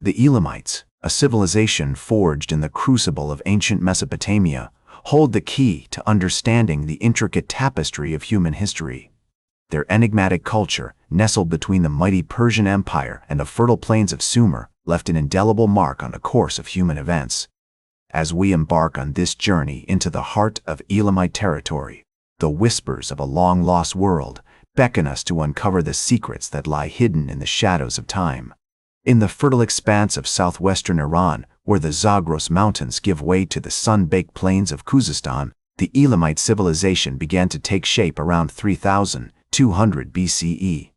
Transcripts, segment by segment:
The Elamites, a civilization forged in the crucible of ancient Mesopotamia, hold the key to understanding the intricate tapestry of human history. Their enigmatic culture, nestled between the mighty Persian Empire and the fertile plains of Sumer, left an indelible mark on the course of human events. As we embark on this journey into the heart of Elamite territory, the whispers of a long-lost world beckon us to uncover the secrets that lie hidden in the shadows of time. In the fertile expanse of southwestern Iran, where the Zagros Mountains give way to the sun-baked plains of Khuzestan, the Elamite civilization began to take shape around 3200 BCE.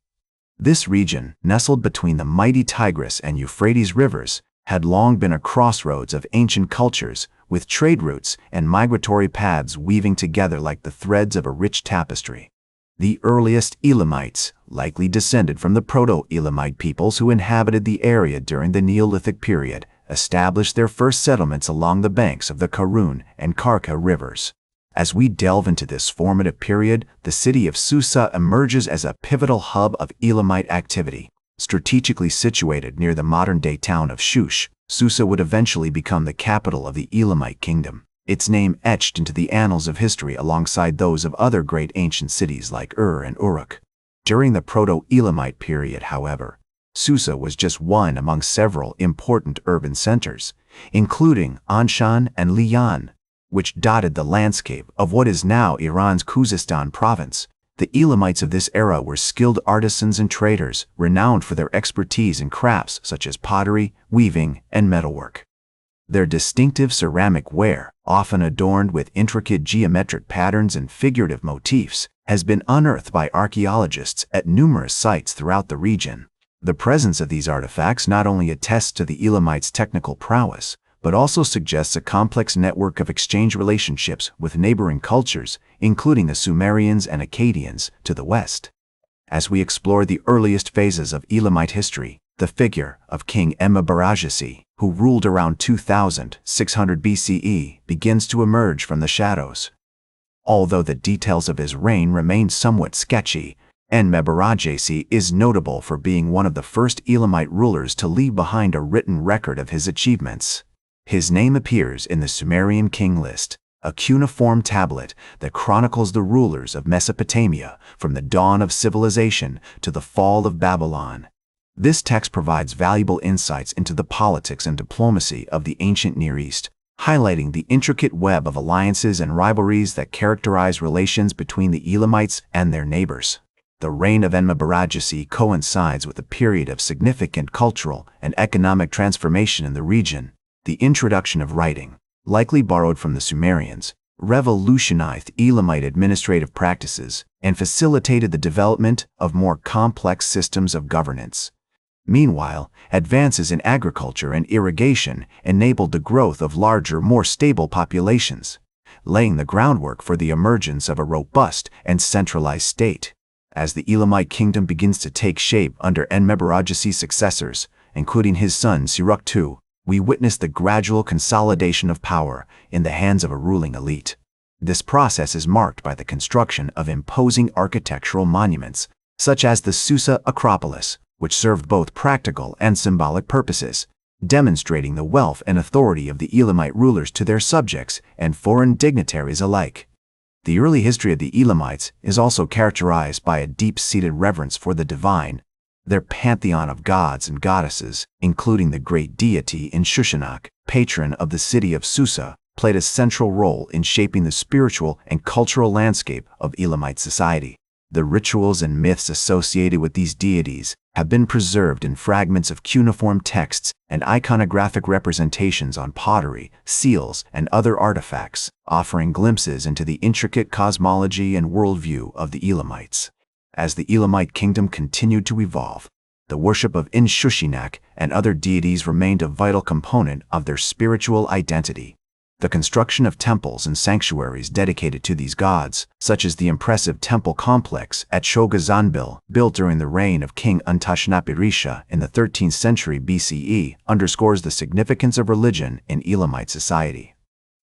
This region, nestled between the mighty Tigris and Euphrates rivers, had long been a crossroads of ancient cultures, with trade routes and migratory paths weaving together like the threads of a rich tapestry. The earliest Elamites likely descended from the Proto-Elamite peoples who inhabited the area during the Neolithic period, established their first settlements along the banks of the Karun and Karka rivers. As we delve into this formative period, the city of Susa emerges as a pivotal hub of Elamite activity. Strategically situated near the modern-day town of Shush, Susa would eventually become the capital of the Elamite kingdom, its name etched into the annals of history alongside those of other great ancient cities like Ur and Uruk. During the Proto-Elamite period, however, Susa was just one among several important urban centers, including Anshan and Liyan, which dotted the landscape of what is now Iran's Khuzestan province. The Elamites of this era were skilled artisans and traders, renowned for their expertise in crafts such as pottery, weaving, and metalwork. Their distinctive ceramic ware, often adorned with intricate geometric patterns and figurative motifs, has been unearthed by archaeologists at numerous sites throughout the region. The presence of these artifacts not only attests to the Elamites' technical prowess, but also suggests a complex network of exchange relationships with neighboring cultures, including the Sumerians and Akkadians to the west. As we explore the earliest phases of Elamite history, the figure of King Embark, who ruled around 2600 BCE, begins to emerge from the shadows. Although the details of his reign remain somewhat sketchy, Embark is notable for being one of the first Elamite rulers to leave behind a written record of his achievements. His name appears in the Sumerian king list, a cuneiform tablet that chronicles the rulers of Mesopotamia from the dawn of civilization to the fall of Babylon. This text provides valuable insights into the politics and diplomacy of the ancient Near East, highlighting the intricate web of alliances and rivalries that characterize relations between the Elamites and their neighbors. The reign of Embark coincides with a period of significant cultural and economic transformation in the region. The introduction of writing, likely borrowed from the Sumerians, revolutionized Elamite administrative practices and facilitated the development of more complex systems of governance. Meanwhile, advances in agriculture and irrigation enabled the growth of larger, more stable populations, laying the groundwork for the emergence of a robust and centralized state. As the Elamite kingdom begins to take shape under Embark's successors, including his son Siruk II, we witness the gradual consolidation of power in the hands of a ruling elite. This process is marked by the construction of imposing architectural monuments, such as the Susa Acropolis, which served both practical and symbolic purposes, demonstrating the wealth and authority of the Elamite rulers to their subjects and foreign dignitaries alike. The early history of the Elamites is also characterized by a deep-seated reverence for the divine. Their pantheon of gods and goddesses, including the great deity Inshushinak, patron of the city of Susa, played a central role in shaping the spiritual and cultural landscape of Elamite society. The rituals and myths associated with these deities have been preserved in fragments of cuneiform texts and iconographic representations on pottery, seals, and other artifacts, offering glimpses into the intricate cosmology and worldview of the Elamites. As the Elamite kingdom continued to evolve, the worship of Inshushinak and other deities remained a vital component of their spiritual identity. The construction of temples and sanctuaries dedicated to these gods, such as the impressive temple complex at Shogazanbil, built during the reign of King Untashnapirisha in the 13th century BCE, underscores the significance of religion in Elamite society.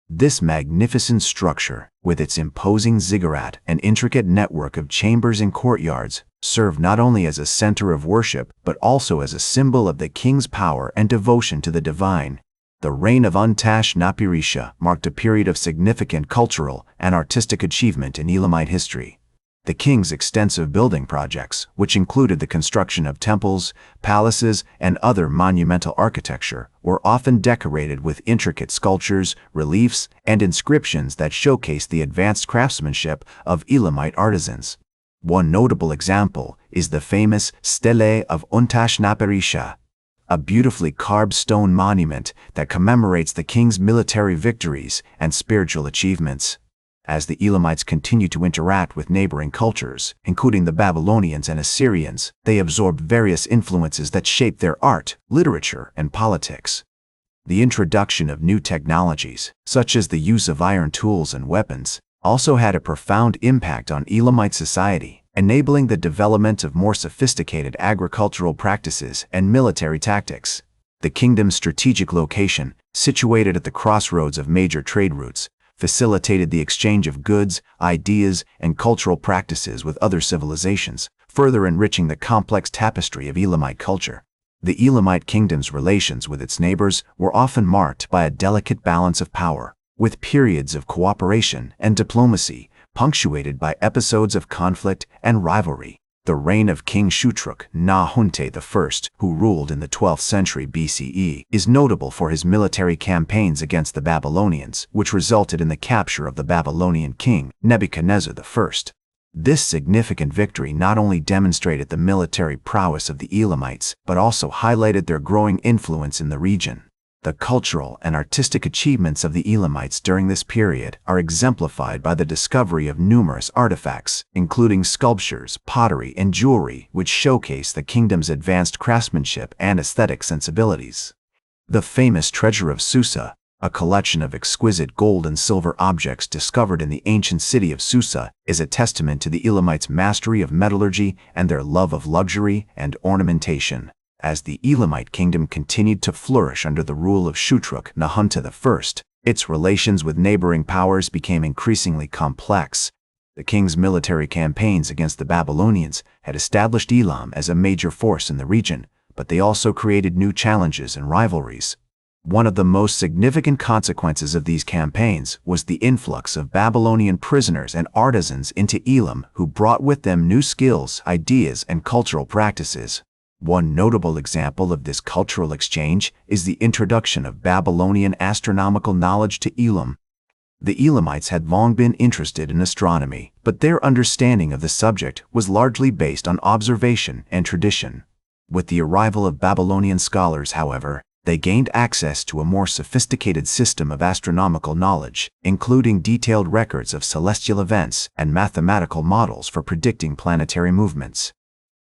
This magnificent structure, with its imposing ziggurat and intricate network of chambers and courtyards, served not only as a center of worship but also as a symbol of the king's power and devotion to the divine. The reign of Untashnapirisha marked a period of significant cultural and artistic achievement in Elamite history. The king's extensive building projects, which included the construction of temples, palaces, and other monumental architecture, were often decorated with intricate sculptures, reliefs, and inscriptions that showcased the advanced craftsmanship of Elamite artisans. One notable example is the famous Stele of Untashnapirisha, a beautifully carved stone monument that commemorates the king's military victories and spiritual achievements. As the Elamites continued to interact with neighboring cultures, including the Babylonians and Assyrians, they absorbed various influences that shaped their art, literature, and politics. The introduction of new technologies, such as the use of iron tools and weapons, also had a profound impact on Elamite society, enabling the development of more sophisticated agricultural practices and military tactics. The kingdom's strategic location, situated at the crossroads of major trade routes, facilitated the exchange of goods, ideas, and cultural practices with other civilizations, further enriching the complex tapestry of Elamite culture. The Elamite kingdom's relations with its neighbors were often marked by a delicate balance of power, with periods of cooperation and diplomacy punctuated by episodes of conflict and rivalry. The reign of King Shutruk Nahunte I, who ruled in the 12th century BCE, is notable for his military campaigns against the Babylonians, which resulted in the capture of the Babylonian king Nebuchadnezzar I. This significant victory not only demonstrated the military prowess of the Elamites, but also highlighted their growing influence in the region. The cultural and artistic achievements of the Elamites during this period are exemplified by the discovery of numerous artifacts, including sculptures, pottery, and jewelry, which showcase the kingdom's advanced craftsmanship and aesthetic sensibilities. The famous Treasure of Susa, a collection of exquisite gold and silver objects discovered in the ancient city of Susa, is a testament to the Elamites' mastery of metallurgy and their love of luxury and ornamentation. As the Elamite kingdom continued to flourish under the rule of Shutruk Nahunta I, its relations with neighboring powers became increasingly complex. The king's military campaigns against the Babylonians had established Elam as a major force in the region, but they also created new challenges and rivalries. One of the most significant consequences of these campaigns was the influx of Babylonian prisoners and artisans into Elam who brought with them new skills, ideas, and cultural practices. One notable example of this cultural exchange is the introduction of Babylonian astronomical knowledge to Elam. The Elamites had long been interested in astronomy, but their understanding of the subject was largely based on observation and tradition. With the arrival of Babylonian scholars, however, they gained access to a more sophisticated system of astronomical knowledge, including detailed records of celestial events and mathematical models for predicting planetary movements.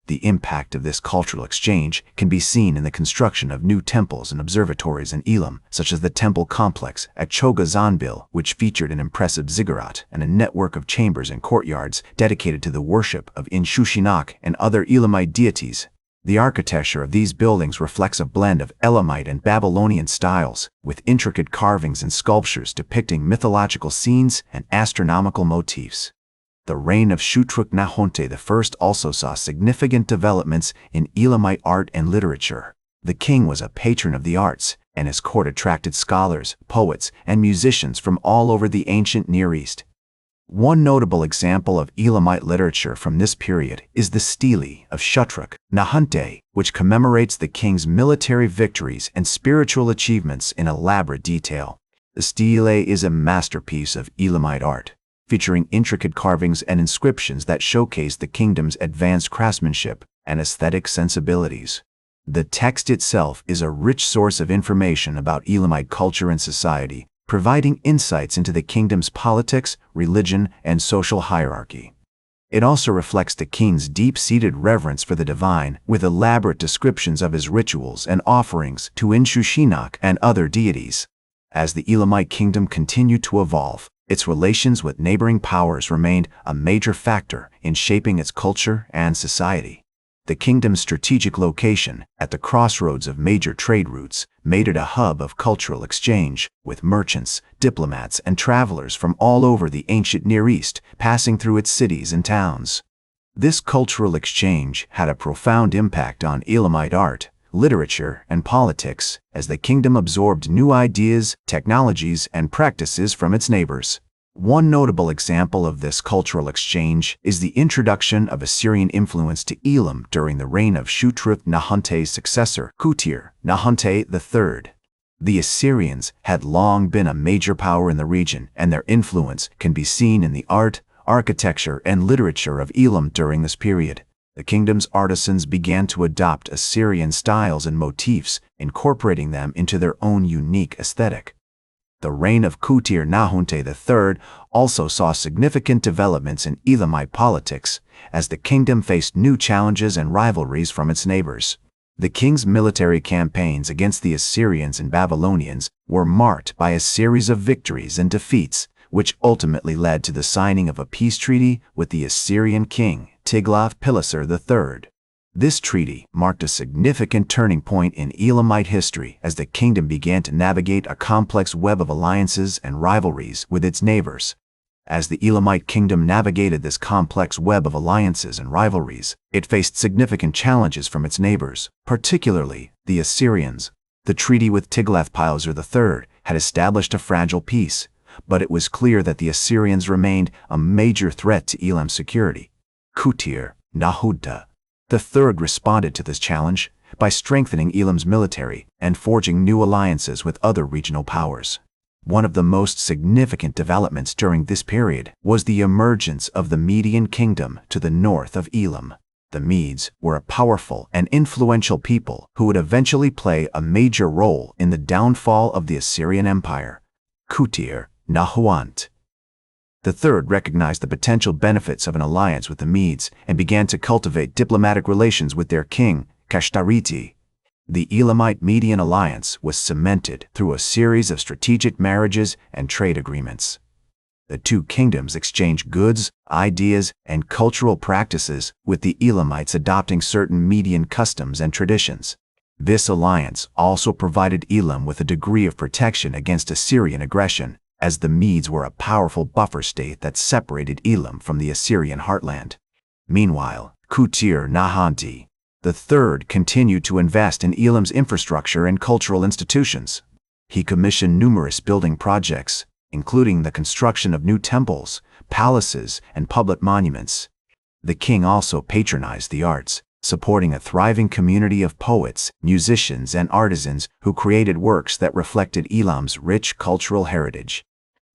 The impact of this cultural exchange can be seen in the construction of new temples and observatories in Elam, such as the temple complex at Choga Zanbil, which featured an impressive ziggurat and a network of chambers and courtyards dedicated to the worship of Inshushinak and other Elamite deities. The architecture of these buildings reflects a blend of Elamite and Babylonian styles, with intricate carvings and sculptures depicting mythological scenes and astronomical motifs. The reign of Shutruk Nahunte I also saw significant developments in Elamite art and literature. The king was a patron of the arts, and his court attracted scholars, poets, and musicians from all over the ancient Near East. One notable example of Elamite literature from this period is the Stele of Shutruk Nahunte, which commemorates the king's military victories and spiritual achievements in elaborate detail. The Stele is a masterpiece of Elamite art, featuring intricate carvings and inscriptions that showcase the kingdom's advanced craftsmanship and aesthetic sensibilities. The text itself is a rich source of information about Elamite culture and society, providing insights into the kingdom's politics, religion, and social hierarchy. It also reflects the king's deep-seated reverence for the divine, with elaborate descriptions of his rituals and offerings to Inshushinak and other deities. As the Elamite kingdom continued to evolve, its relations with neighboring powers remained a major factor in shaping its culture and society. The kingdom's strategic location, at the crossroads of major trade routes, made it a hub of cultural exchange, with merchants, diplomats, and travelers from all over the ancient Near East passing through its cities and towns. This cultural exchange had a profound impact on Elamite art, literature, and politics, as the kingdom absorbed new ideas, technologies, and practices from its neighbors. One notable example of this cultural exchange is the introduction of Assyrian influence to Elam during the reign of Shutruk-Nahunte's successor, Kutir-Nahunte III. The Assyrians had long been a major power in the region, and their influence can be seen in the art, architecture, and literature of Elam during this period. The kingdom's artisans began to adopt Assyrian styles and motifs, incorporating them into their own unique aesthetic. The reign of Kutir-Nahunte III also saw significant developments in Elamite politics, as the kingdom faced new challenges and rivalries from its neighbors. The king's military campaigns against the Assyrians and Babylonians were marked by a series of victories and defeats, which ultimately led to the signing of a peace treaty with the Assyrian king, Tiglath-Pileser III. This treaty marked a significant turning point in Elamite history as the kingdom began to navigate a complex web of alliances and rivalries with its neighbors. As the Elamite kingdom navigated this complex web of alliances and rivalries, it faced significant challenges from its neighbors, particularly the Assyrians. The treaty with Tiglath-Pileser III had established a fragile peace, but it was clear that the Assyrians remained a major threat to Elam's security. Kutir-Nahunte III responded to this challenge by strengthening Elam's military and forging new alliances with other regional powers. One of the most significant developments during this period was the emergence of the Median kingdom to the north of Elam. The Medes were a powerful and influential people who would eventually play a major role in the downfall of the Assyrian Empire. Kutir-Nahunte III recognized the potential benefits of an alliance with the Medes and began to cultivate diplomatic relations with their king, Kashtariti. The Elamite-Median alliance was cemented through a series of strategic marriages and trade agreements. The two kingdoms exchanged goods, ideas, and cultural practices, with the Elamites adopting certain Median customs and traditions. This alliance also provided Elam with a degree of protection against Assyrian aggression, as the Medes were a powerful buffer state that separated Elam from the Assyrian heartland. Meanwhile, Kutir-Nahunte III continued to invest in Elam's infrastructure and cultural institutions. He commissioned numerous building projects, including the construction of new temples, palaces, and public monuments. The king also patronized the arts, supporting a thriving community of poets, musicians, and artisans who created works that reflected Elam's rich cultural heritage.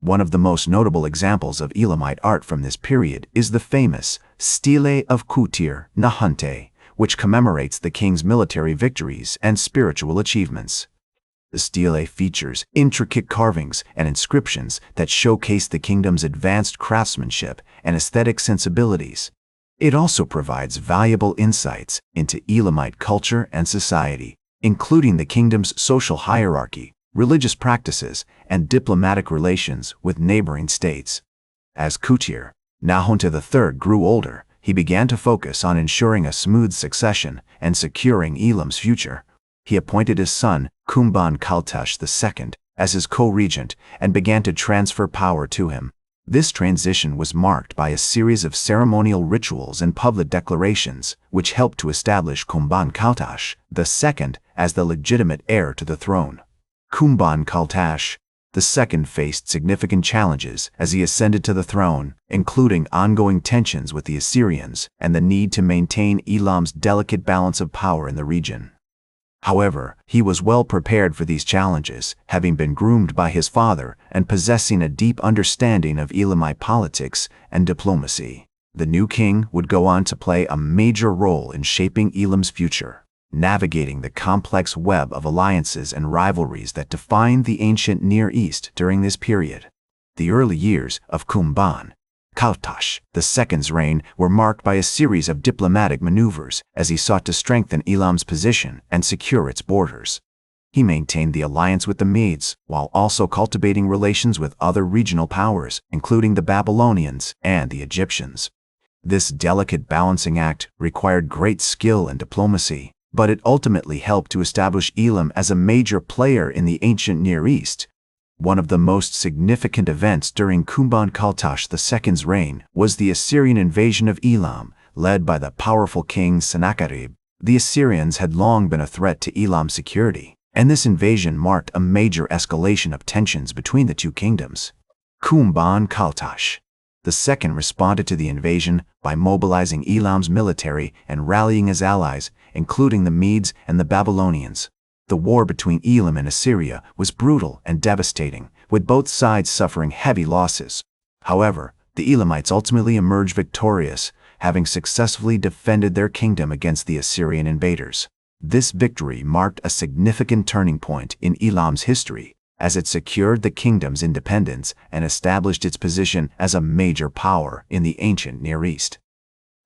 One of the most notable examples of Elamite art from this period is the famous Stele of Kutir-Nahunte, which commemorates the king's military victories and spiritual achievements. The stele features intricate carvings and inscriptions that showcase the kingdom's advanced craftsmanship and aesthetic sensibilities. It also provides valuable insights into Elamite culture and society, including the kingdom's social hierarchy, religious practices, and diplomatic relations with neighboring states. As Kutir-Nahunte III grew older, he began to focus on ensuring a smooth succession and securing Elam's future. He appointed his son, Kumban-Kaltash II, as his co-regent and began to transfer power to him. This transition was marked by a series of ceremonial rituals and public declarations, which helped to establish Kumban-Kaltash II as the legitimate heir to the throne. Kumban-Kaltash II faced significant challenges as he ascended to the throne, including ongoing tensions with the Assyrians and the need to maintain Elam's delicate balance of power in the region. However, he was well prepared for these challenges, having been groomed by his father and possessing a deep understanding of Elamite politics and diplomacy. The new king would go on to play a major role in shaping Elam's future, navigating the complex web of alliances and rivalries that defined the ancient Near East during this period. The early years of Kumban-Kaltash II's reign were marked by a series of diplomatic maneuvers as he sought to strengthen Elam's position and secure its borders. He maintained the alliance with the Medes while also cultivating relations with other regional powers, including the Babylonians and the Egyptians. This delicate balancing act required great skill and diplomacy, but it ultimately helped to establish Elam as a major player in the ancient Near East. One of the most significant events during Kumban-Kaltash II's reign was the Assyrian invasion of Elam, led by the powerful king Sennacherib. The Assyrians had long been a threat to Elam's security, and this invasion marked a major escalation of tensions between the two kingdoms. Kumban-Kaltash II responded to the invasion by mobilizing Elam's military and rallying his allies, including the Medes and the Babylonians. The war between Elam and Assyria was brutal and devastating, with both sides suffering heavy losses. However, the Elamites ultimately emerged victorious, having successfully defended their kingdom against the Assyrian invaders. This victory marked a significant turning point in Elam's history, as it secured the kingdom's independence and established its position as a major power in the ancient Near East.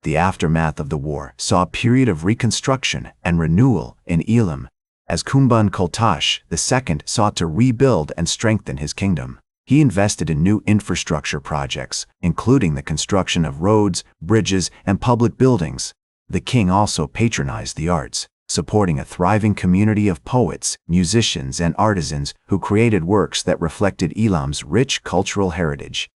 The aftermath of the war saw a period of reconstruction and renewal in Elam, as Kumban-Kaltash II sought to rebuild and strengthen his kingdom. He invested in new infrastructure projects, including the construction of roads, bridges, and public buildings. The king also patronized the arts, supporting a thriving community of poets, musicians, and artisans who created works that reflected Elam's rich cultural heritage.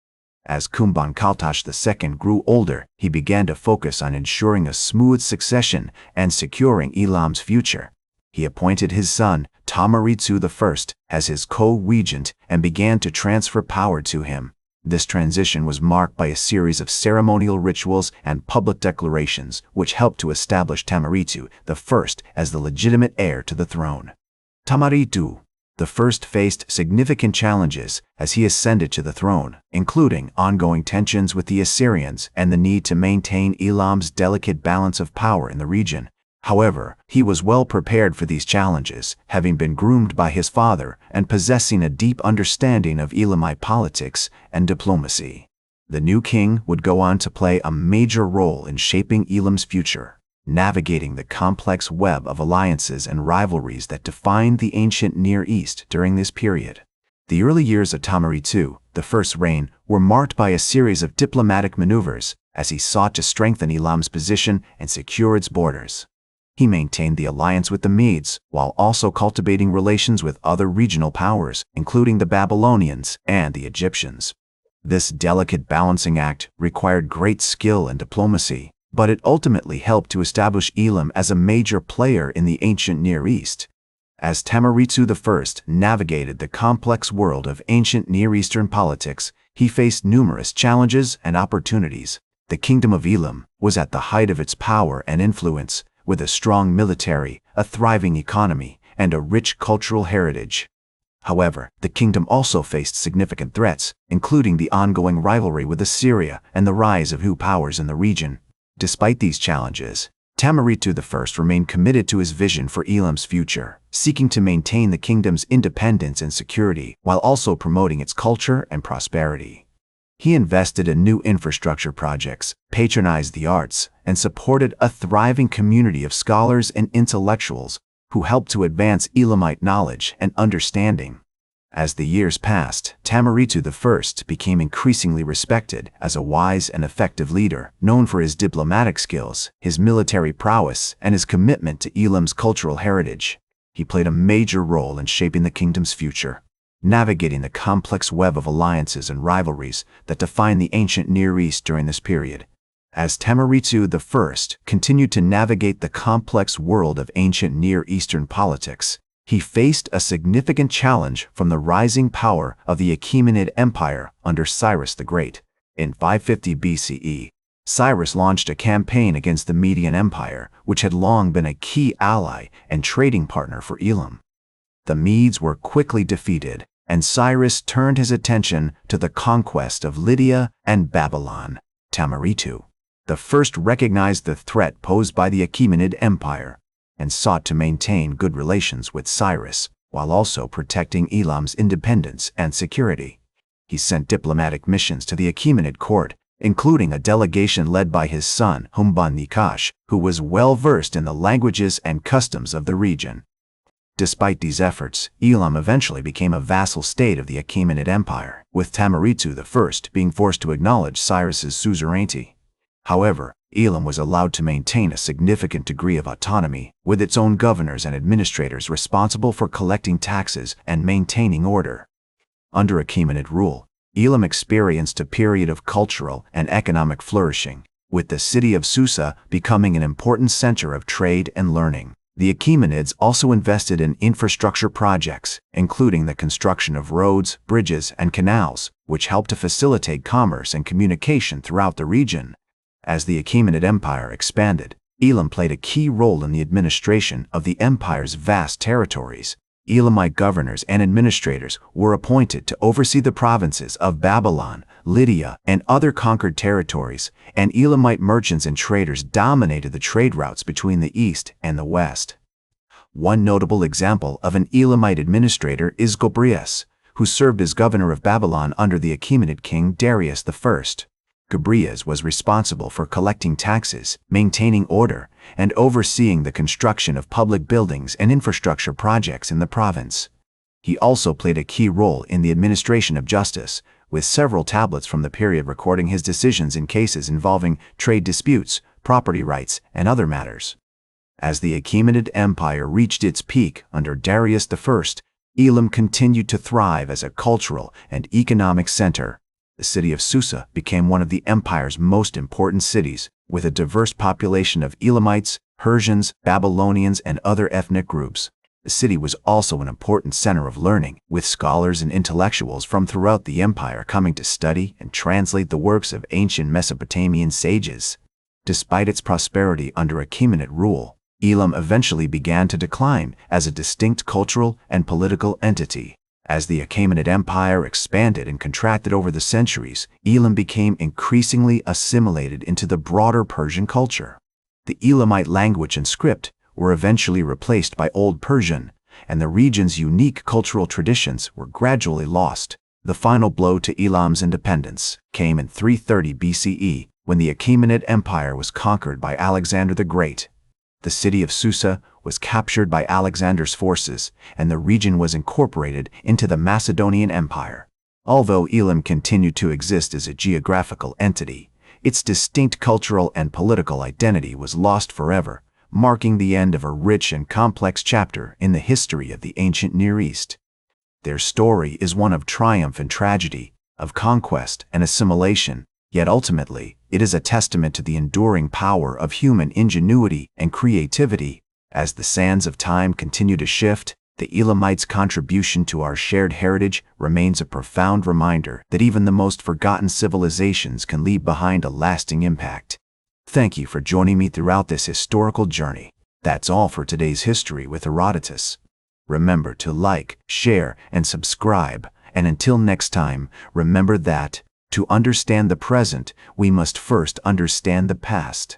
As Kumban-Kaltash II grew older, he began to focus on ensuring a smooth succession and securing Elam's future. He appointed his son, Tamaritsu I, as his co-regent and began to transfer power to him. This transition was marked by a series of ceremonial rituals and public declarations, which helped to establish Tamaritsu I as the legitimate heir to the throne. Tamaritsu I faced significant challenges as he ascended to the throne, including ongoing tensions with the Assyrians and the need to maintain Elam's delicate balance of power in the region. However, he was well prepared for these challenges, having been groomed by his father and possessing a deep understanding of Elamite politics and diplomacy. The new king would go on to play a major role in shaping Elam's future, navigating the complex web of alliances and rivalries that defined the ancient Near East during this period. The early years of Tamaritsu I's reign were marked by a series of diplomatic maneuvers as he sought to strengthen Elam's position and secure its borders. He maintained the alliance with the Medes, while also cultivating relations with other regional powers, including the Babylonians and the Egyptians. This delicate balancing act required great skill and diplomacy, but it ultimately helped to establish Elam as a major player in the ancient Near East. As Tamaritsu I navigated the complex world of ancient Near Eastern politics, he faced numerous challenges and opportunities. The kingdom of Elam was at the height of its power and influence, with a strong military, a thriving economy, and a rich cultural heritage. However, the kingdom also faced significant threats, including the ongoing rivalry with Assyria and the rise of new powers in the region. Despite these challenges, Tamaritsu I remained committed to his vision for Elam's future, seeking to maintain the kingdom's independence and security while also promoting its culture and prosperity. He invested in new infrastructure projects, patronized the arts, and supported a thriving community of scholars and intellectuals who helped to advance Elamite knowledge and understanding. As the years passed, Tamaritsu I became increasingly respected as a wise and effective leader, known for his diplomatic skills, his military prowess, and his commitment to Elam's cultural heritage. He played a major role in shaping the kingdom's future, navigating the complex web of alliances and rivalries that defined the ancient Near East during this period. As Tamaritsu I continued to navigate the complex world of ancient Near Eastern politics, he faced a significant challenge from the rising power of the Achaemenid Empire under Cyrus the Great. In 550 BCE, Cyrus launched a campaign against the Median Empire, which had long been a key ally and trading partner for Elam. The Medes were quickly defeated, and Cyrus turned his attention to the conquest of Lydia and Babylon. Tamaritsu I recognized the threat posed by the Achaemenid Empire and sought to maintain good relations with Cyrus, while also protecting Elam's independence and security. He sent diplomatic missions to the Achaemenid court, including a delegation led by his son, Humban-Nikash, who was well-versed in the languages and customs of the region. Despite these efforts, Elam eventually became a vassal state of the Achaemenid Empire, with Tamaritsu I being forced to acknowledge Cyrus's suzerainty. However, Elam was allowed to maintain a significant degree of autonomy, with its own governors and administrators responsible for collecting taxes and maintaining order. Under Achaemenid rule, Elam experienced a period of cultural and economic flourishing, with the city of Susa becoming an important center of trade and learning. The Achaemenids also invested in infrastructure projects, including the construction of roads, bridges, and canals, which helped to facilitate commerce and communication throughout the region. As the Achaemenid Empire expanded, Elam played a key role in the administration of the empire's vast territories. Elamite governors and administrators were appointed to oversee the provinces of Babylon, Lydia, and other conquered territories, and Elamite merchants and traders dominated the trade routes between the east and the west. One notable example of an Elamite administrator is Gobryas, who served as governor of Babylon under the Achaemenid king Darius I. Gobryas was responsible for collecting taxes, maintaining order, and overseeing the construction of public buildings and infrastructure projects in the province. He also played a key role in the administration of justice, with several tablets from the period recording his decisions in cases involving trade disputes, property rights, and other matters. As the Achaemenid Empire reached its peak under Darius I, Elam continued to thrive as a cultural and economic center. The city of Susa became one of the empire's most important cities, with a diverse population of Elamites, Persians, Babylonians, and other ethnic groups. The city was also an important center of learning, with scholars and intellectuals from throughout the empire coming to study and translate the works of ancient Mesopotamian sages. Despite its prosperity under Achaemenid rule, Elam eventually began to decline as a distinct cultural and political entity. As the Achaemenid Empire expanded and contracted over the centuries, Elam became increasingly assimilated into the broader Persian culture. The Elamite language and script were eventually replaced by Old Persian, and the region's unique cultural traditions were gradually lost. The final blow to Elam's independence came in 330 BCE, when the Achaemenid Empire was conquered by Alexander the Great. The city of Susa was captured by Alexander's forces, and the region was incorporated into the Macedonian Empire. Although Elam continued to exist as a geographical entity, its distinct cultural and political identity was lost forever, marking the end of a rich and complex chapter in the history of the ancient Near East. Their story is one of triumph and tragedy, of conquest and assimilation, yet ultimately, it is a testament to the enduring power of human ingenuity and creativity. As the sands of time continue to shift, the Elamites' contribution to our shared heritage remains a profound reminder that even the most forgotten civilizations can leave behind a lasting impact. Thank you for joining me throughout this historical journey. That's all for today's History with Herodotus. Remember to like, share, and subscribe, and until next time, remember that to understand the present, we must first understand the past.